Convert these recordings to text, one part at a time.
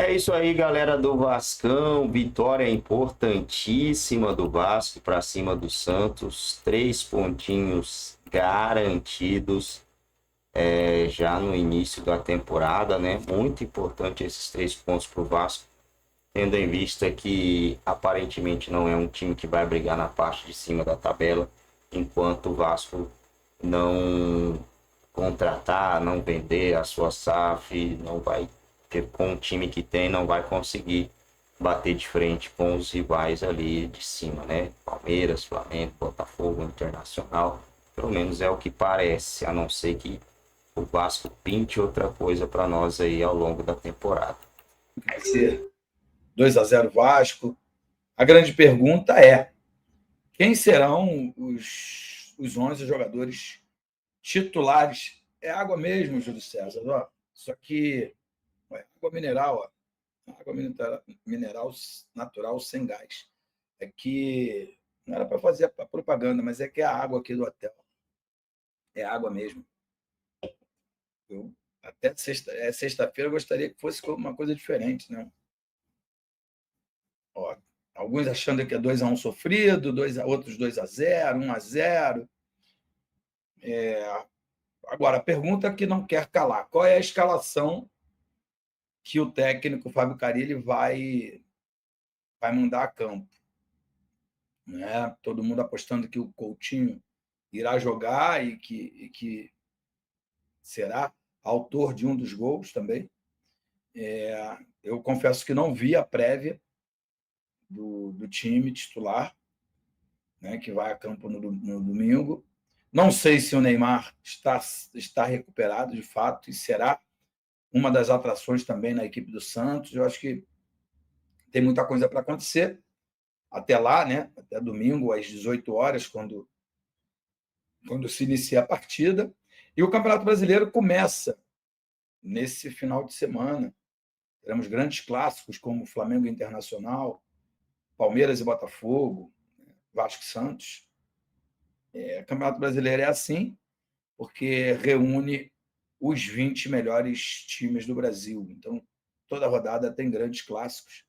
É isso aí, galera do Vascão. Vitória importantíssima do Vasco para cima do Santos. 3 pontinhos garantidos já no início da temporada, né? Muito importante esses 3 pontos para o Vasco, tendo em vista que aparentemente não é um time que vai brigar na parte de cima da tabela, enquanto o Vasco não contratar, não vender a sua SAF, não vai ter, com o time que tem, não vai conseguir bater de frente com os rivais ali de cima, né? Palmeiras, Flamengo, Botafogo, Internacional, pelo menos é o que parece, a não ser que o Vasco pinte outra coisa para nós aí ao longo da temporada. Vai ser 2-0 Vasco. A grande pergunta é: quem serão os 11 jogadores titulares? É água mesmo, Júlio César. Ó, isso aqui é água mineral, ó. Água mineral natural sem gás. É que não era para fazer a propaganda, mas é que é a água aqui do hotel. É água mesmo. Eu, até sexta-feira eu gostaria que fosse uma coisa diferente, né? Ó, alguns achando que é 2-1 sofrido, outros 2-0, 1-0. Agora, a pergunta que não quer calar: qual é a escalação que o técnico Fábio Carille vai mandar a campo? Né? Todo mundo apostando que o Coutinho irá jogar e que será autor de um dos gols também. Eu confesso que não vi a prévia do time titular, né, que vai a campo no domingo. Não sei se o Neymar está recuperado de fato e será uma das atrações também na equipe do Santos. Eu acho que tem muita coisa para acontecer até lá, né? Até domingo, às 18 horas, quando se inicia a partida. E o Campeonato Brasileiro começa nesse final de semana. Teremos grandes clássicos como Flamengo e Internacional, Palmeiras e Botafogo, Vasco e Santos. O Campeonato Brasileiro é assim, porque reúne os 20 melhores times do Brasil. Então, toda rodada tem grandes clássicos.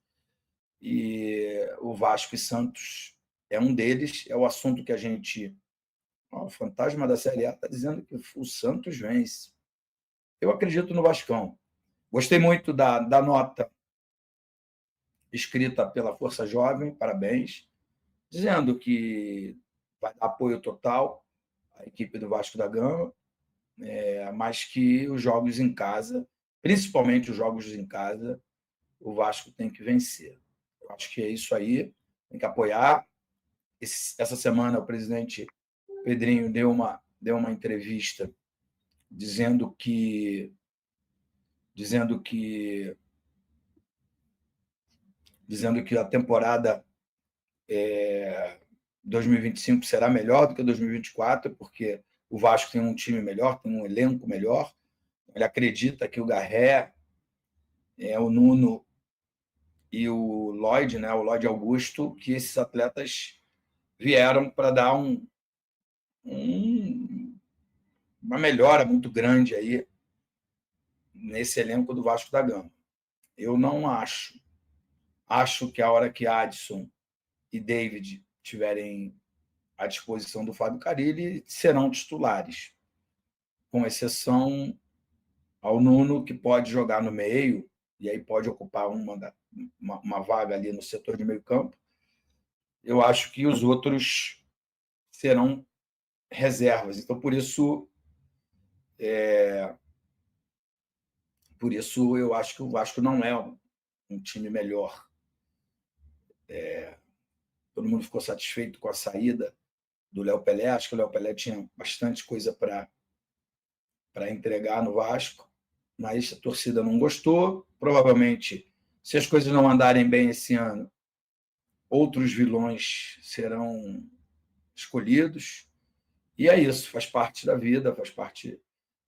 E o Vasco e Santos é um deles. É o assunto que a gente. O fantasma da Série A está dizendo que o Santos vence. Eu acredito no Vascão. Gostei muito da nota escrita pela Força Jovem, parabéns, dizendo que vai dar apoio total à equipe do Vasco da Gama, mas que os jogos em casa, principalmente os jogos em casa, o Vasco tem que vencer. Eu acho que é isso aí, tem que apoiar. Essa semana o presidente Pedrinho deu uma entrevista dizendo que dizendo que dizendo que a temporada 2025 será melhor do que 2024, porque o Vasco tem um time melhor, tem um elenco melhor. Ele acredita que o Garré, o Nuno e o Lloyd, né, o Lloyd Augusto, que esses atletas vieram para dar uma melhora muito grande aí nesse elenco do Vasco da Gama. Eu não acho. Acho que a hora que Adson e David tiverem à disposição do Fábio Carille, serão titulares, com exceção ao Nuno, que pode jogar no meio, e aí pode ocupar uma vaga ali no setor de meio campo. Eu acho que os outros serão reservas. Então, por isso eu acho que o Vasco não é um time melhor. Todo mundo ficou satisfeito com a saída do Léo Pelé. Acho que o Léo Pelé tinha bastante coisa para entregar no Vasco, mas a torcida não gostou. Provavelmente, se as coisas não andarem bem esse ano, outros vilões serão escolhidos. E é isso, faz parte da vida, faz parte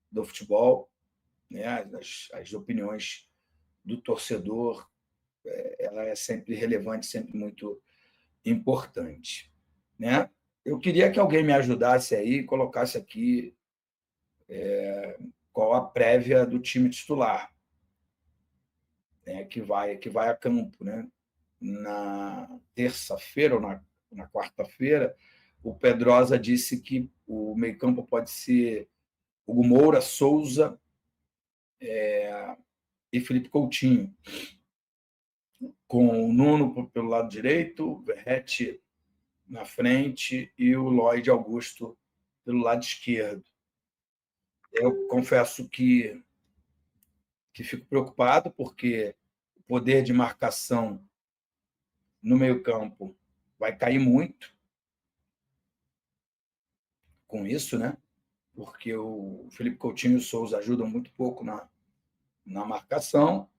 do futebol, né? As opiniões do torcedor, ela é sempre relevante, sempre muito importante, né? Eu queria que alguém me ajudasse aí, colocasse aqui qual a prévia do time titular. né, que vai a campo, né? Na terça-feira ou na quarta-feira, o Pedrosa disse que o meio-campo pode ser Hugo Moura, Souza e Felipe Coutinho, com o Nuno pelo lado direito, o Verratti na frente e o Lloyd Augusto pelo lado esquerdo. Eu confesso que fico preocupado, porque o poder de marcação no meio-campo vai cair muito com isso, né? Porque o Felipe Coutinho e o Souza ajudam muito pouco na marcação,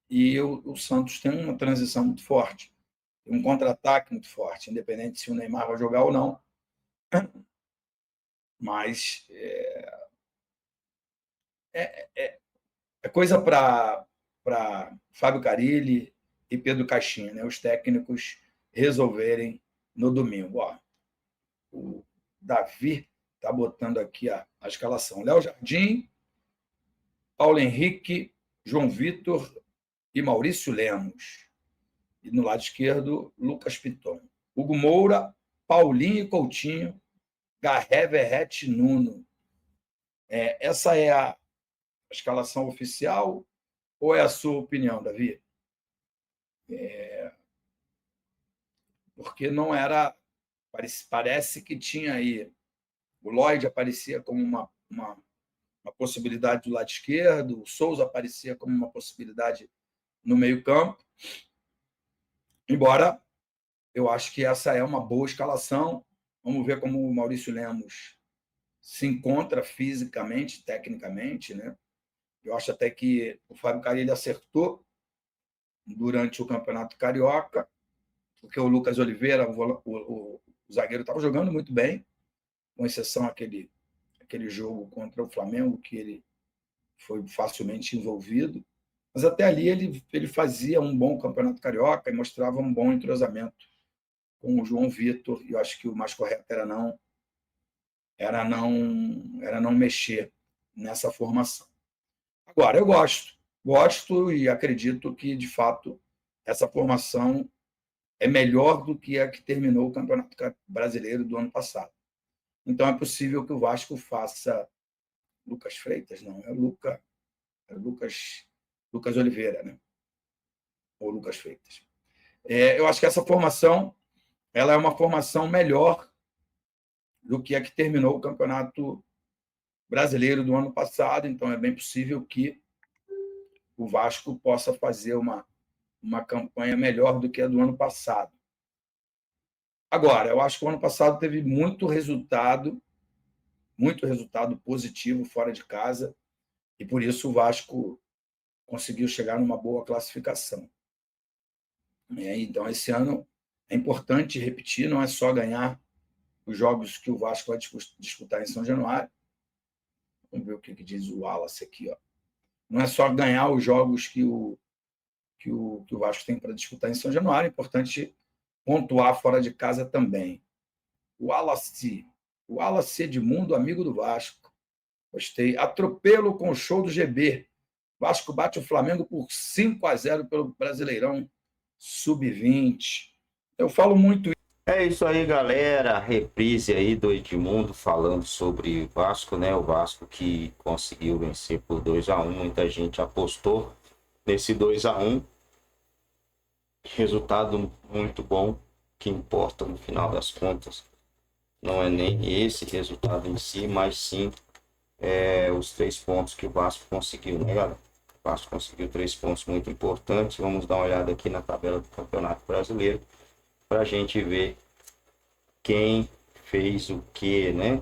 e o Santos tem uma transição muito forte, um contra-ataque muito forte, independente se o Neymar vai jogar ou não. Mas é coisa para Fábio Carille e Pedro Caixinha, né? Os técnicos resolverem no domingo. Ó, o Davi está botando aqui a escalação: Léo Jardim, Paulo Henrique, João Vitor e Maurício Lemos. E no lado esquerdo, Lucas Piton. Hugo Moura, Paulinho e Coutinho, Garré, Verratti, Nuno. Essa é a escalação oficial, ou é a sua opinião, Davi? Porque não era... Parece que tinha aí... O Lloyd aparecia como uma possibilidade do lado esquerdo, o Souza aparecia como uma possibilidade no meio-campo, embora eu acho que essa é uma boa escalação. Vamos ver como o Maurício Lemos se encontra fisicamente, tecnicamente, né? Eu acho até que o Fábio Carille acertou durante o Campeonato Carioca, porque o Lucas Oliveira, o zagueiro, estava jogando muito bem, com exceção aquele jogo contra o Flamengo, que ele foi facilmente envolvido. Mas até ali ele fazia um bom Campeonato Carioca e mostrava um bom entrosamento com o João Vitor, e eu acho que o mais correto era não mexer nessa formação. Agora, eu gosto e acredito que, de fato, essa formação é melhor do que a que terminou o Campeonato Brasileiro do ano passado. Então, é possível que o Vasco faça Lucas Freitas, não, é Lucas Oliveira, né? Ou Lucas Freitas. Eu acho que essa formação ela é uma formação melhor do que a que terminou o Campeonato Brasileiro do ano passado, então é bem possível que o Vasco possa fazer uma campanha melhor do que a do ano passado. Agora, eu acho que o ano passado teve muito resultado positivo fora de casa, e por isso o Vasco conseguiu chegar numa boa classificação. Então, esse ano é importante repetir, não é só ganhar os jogos que o Vasco vai disputar em São Januário. Vamos ver o que diz o Wallace aqui. Ó. Não é só ganhar os jogos que o Vasco tem para disputar em São Januário, é importante pontuar fora de casa também. O Wallace Edmundo, amigo do Vasco. Gostei. Atropelo com o show do GB. Vasco bate o Flamengo por 5-0 pelo Brasileirão Sub-20. Eu falo muito isso. É isso aí, galera. Reprise aí do Edmundo falando sobre o Vasco, né? O Vasco que conseguiu vencer por 2-1. Muita gente apostou nesse 2-1. Resultado muito bom. Que importa no final das contas não é nem esse resultado em si, mas sim os 3 pontos que o Vasco conseguiu, né, galera? O Vasco conseguiu 3 pontos muito importantes. Vamos dar uma olhada aqui na tabela do Campeonato Brasileiro para a gente ver quem fez o que, né?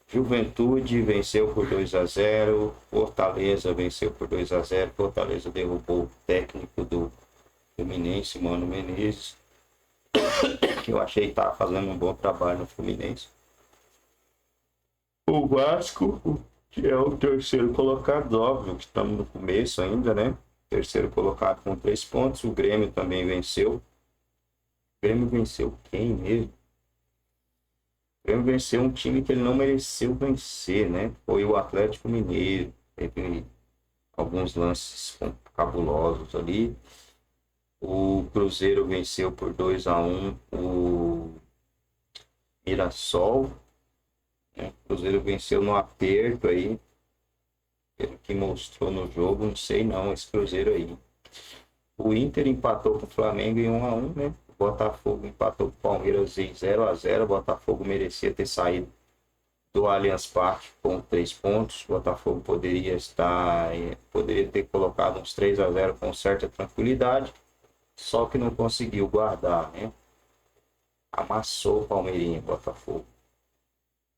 Juventude venceu por 2-0, Fortaleza venceu por 2-0, Fortaleza derrubou o técnico do Fluminense, Mano Menezes, que eu achei que estava fazendo um bom trabalho no Fluminense. O Vasco, que é o terceiro colocado, óbvio que estamos no começo ainda, né? Terceiro colocado com 3 pontos, o Grêmio também venceu. O Grêmio venceu quem mesmo? O Grêmio venceu um time que ele não mereceu vencer, né? Foi o Atlético Mineiro. alguns lances cabulosos ali. O Cruzeiro venceu por 2-1 o Mirassol, né? O Cruzeiro venceu no aperto aí, pelo que mostrou no jogo, não sei não, esse Cruzeiro aí. O Inter empatou com o Flamengo em 1-1, né? O Botafogo empatou com o Palmeiras em 0-0. O Botafogo merecia ter saído do Allianz Parque com 3 pontos. O Botafogo poderia ter colocado uns 3-0 com certa tranquilidade, só que não conseguiu guardar, né? Amassou o Palmeirinho, Botafogo.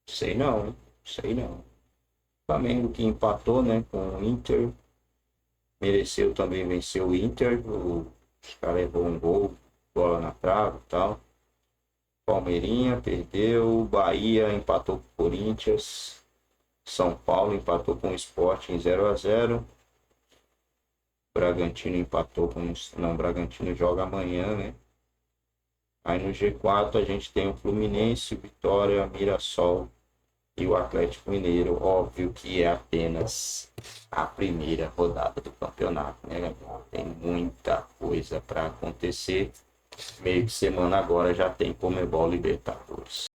Sei não, hein? Sei não. Flamengo que empatou, né, com o Inter, mereceu também vencer o Inter. Os caras levou um gol, bola na trave e tal. Palmeirinha perdeu, Bahia empatou com o Corinthians, São Paulo empatou com o Sport em 0-0. Bragantino empatou com... Não, Bragantino joga amanhã, né? Aí no G4 a gente tem o Fluminense, o Vitória, Mirassol e o Atlético Mineiro. Óbvio que é apenas a primeira rodada do campeonato, né, galera? Tem muita coisa para acontecer. Meio que semana agora já tem Conmebol Libertadores.